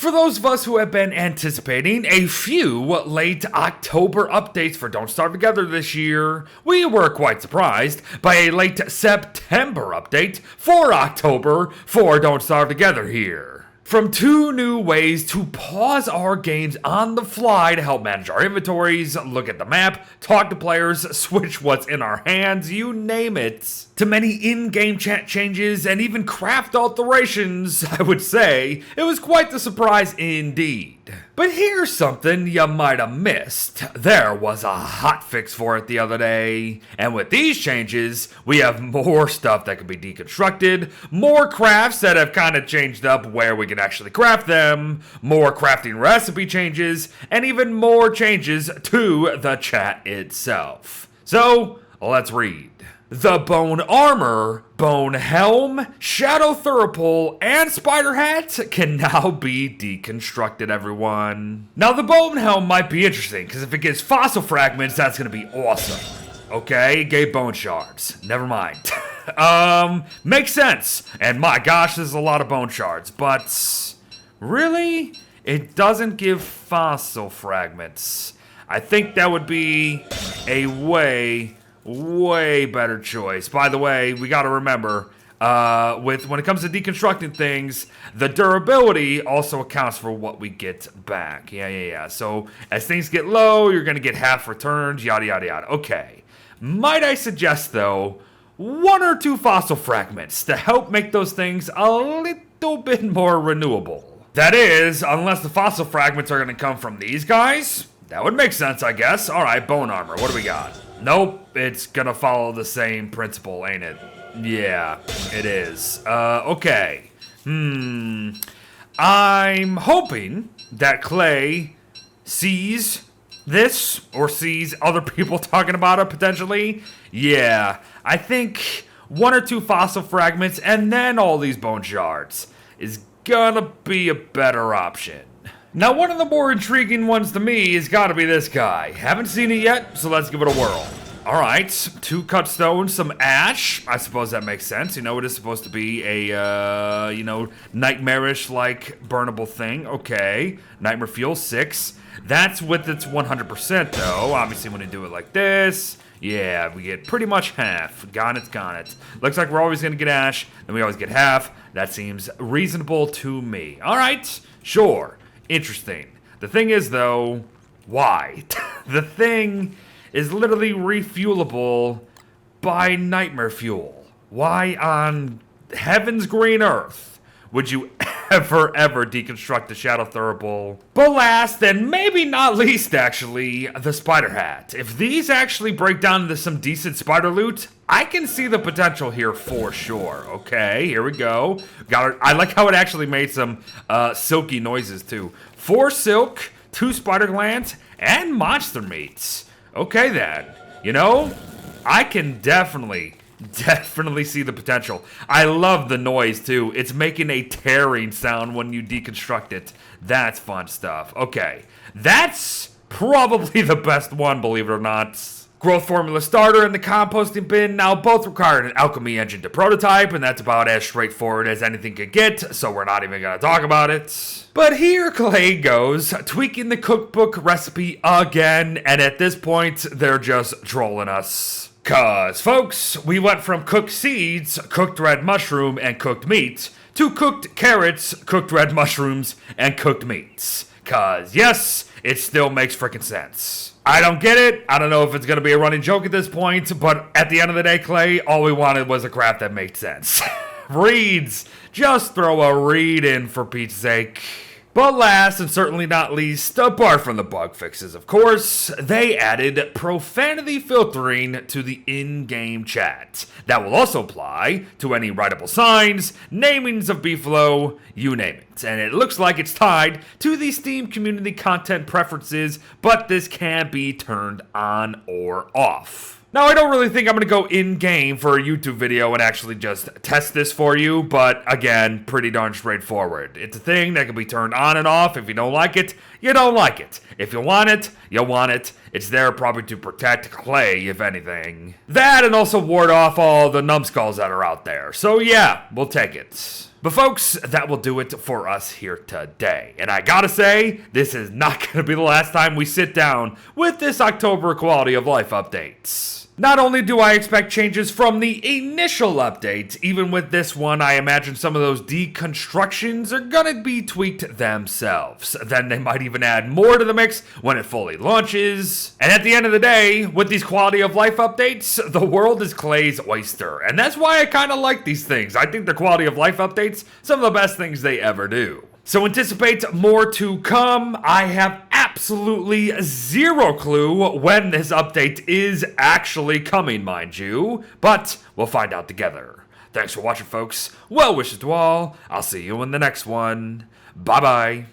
For those of us who have been anticipating a few late October updates for Don't Starve Together this year, we were quite surprised by a late September update for October for Don't Starve Together here. From 2 new ways to pause our games on the fly to help manage our inventories, look at the map, talk to players, switch what's in our hands, you name it, to many in-game chat changes and even craft alterations, I would say, it was quite the surprise indeed. But here's something you might have missed. There was a hotfix for it the other day. And with these changes, we have more stuff that can be deconstructed, more crafts that have kind of changed up where we can actually craft them, more crafting recipe changes, and even more changes to the chat itself. So, let's read. The bone armor, bone helm, shadow thuripole, and spider hat can now be deconstructed, everyone. Now the bone helm might be interesting, because if it gives fossil fragments, that's going to be awesome. Okay, it gave bone shards. Never mind. Makes sense. And my gosh, there's a lot of bone shards, but really? It doesn't give fossil fragments. I think that would be a way better choice. By the way, we gotta remember, when it comes to deconstructing things, the durability also accounts for what we get back. Yeah. So, as things get low, you're gonna get half returns, yada yada yada. Okay. Might I suggest, though, 1 or 2 fossil fragments to help make those things a little bit more renewable. That is, unless the fossil fragments are gonna come from these guys. That would make sense, I guess. Alright, bone armor, what do we got? Nope, it's gonna follow the same principle, ain't it? Yeah, it is. Okay. I'm hoping that Clay sees this, or sees other people talking about it, potentially. Yeah, I think 1 or 2 fossil fragments, and then all these bone shards is gonna be a better option. Now, one of the more intriguing ones to me has got to be this guy. Haven't seen it yet, so let's give it a whirl. Alright, 2 cut stones, some ash. I suppose that makes sense. You know, it is supposed to be a, nightmarish-like burnable thing. Okay. Nightmare fuel, 6. That's with its 100%, though. Obviously, when you do it like this, yeah, we get pretty much half. Got it. Looks like we're always going to get ash, and we always get half. That seems reasonable to me. Alright, sure. Interesting. The thing is, though, why? The thing is literally refuelable by nightmare fuel. Why on heaven's green earth would you ever deconstruct the shadow thuripole? But last, and maybe not least, actually, the spider hat. If these actually break down into some decent spider loot, I can see the potential here for sure. Okay, here we go. I like how it actually made some silky noises too. 4 silk, 2 spider glands, and monster meats. Okay then. You know, I can definitely see the potential. I love the noise too. It's making a tearing sound when you deconstruct it. That's fun stuff. Okay, that's probably the best one, believe it or not. Growth formula starter and the composting bin now both require an alchemy engine to prototype, and that's about as straightforward as anything could get, so we're not even gonna talk about it. But here Clay goes, tweaking the cookbook recipe again, and at this point, they're just trolling us. Cause, folks, we went from cooked seeds, cooked red mushroom, and cooked meat, to cooked carrots, cooked red mushrooms, and cooked meats. Cause, yes, it still makes frickin' sense. I don't get it. I don't know if it's going to be a running joke at this point, but at the end of the day, Clay, all we wanted was a craft that made sense. Reeds. Just throw a reed in for Pete's sake. But last, and certainly not least, apart from the bug fixes, of course, they added profanity filtering to the in-game chat. That will also apply to any writable signs, namings of beefalo, you name it. And it looks like it's tied to the Steam community content preferences, but this can be turned on or off. Now, I don't really think I'm going to go in-game for a YouTube video and actually just test this for you, but again, pretty darn straightforward. It's a thing that can be turned on and off. If you don't like it, you don't like it. If you want it, you want it. It's there probably to protect Clay, if anything. That and also ward off all the numbskulls that are out there. So yeah, we'll take it. But folks, that will do it for us here today. And I gotta say, this is not gonna be the last time we sit down with this October quality of life updates. Not only do I expect changes from the initial update, even with this one, I imagine some of those deconstructions are gonna be tweaked themselves. Then they might even add more to the mix when it fully launches. And at the end of the day, with these quality of life updates, the world is Clay's oyster. And that's why I kinda like these things. I think the quality of life updates, some of the best things they ever do. So anticipate more to come. I have absolutely zero clue when this update is actually coming, mind you, but we'll find out together. Thanks for watching, folks. Well wishes to all. I'll see you in the next one. Bye-bye.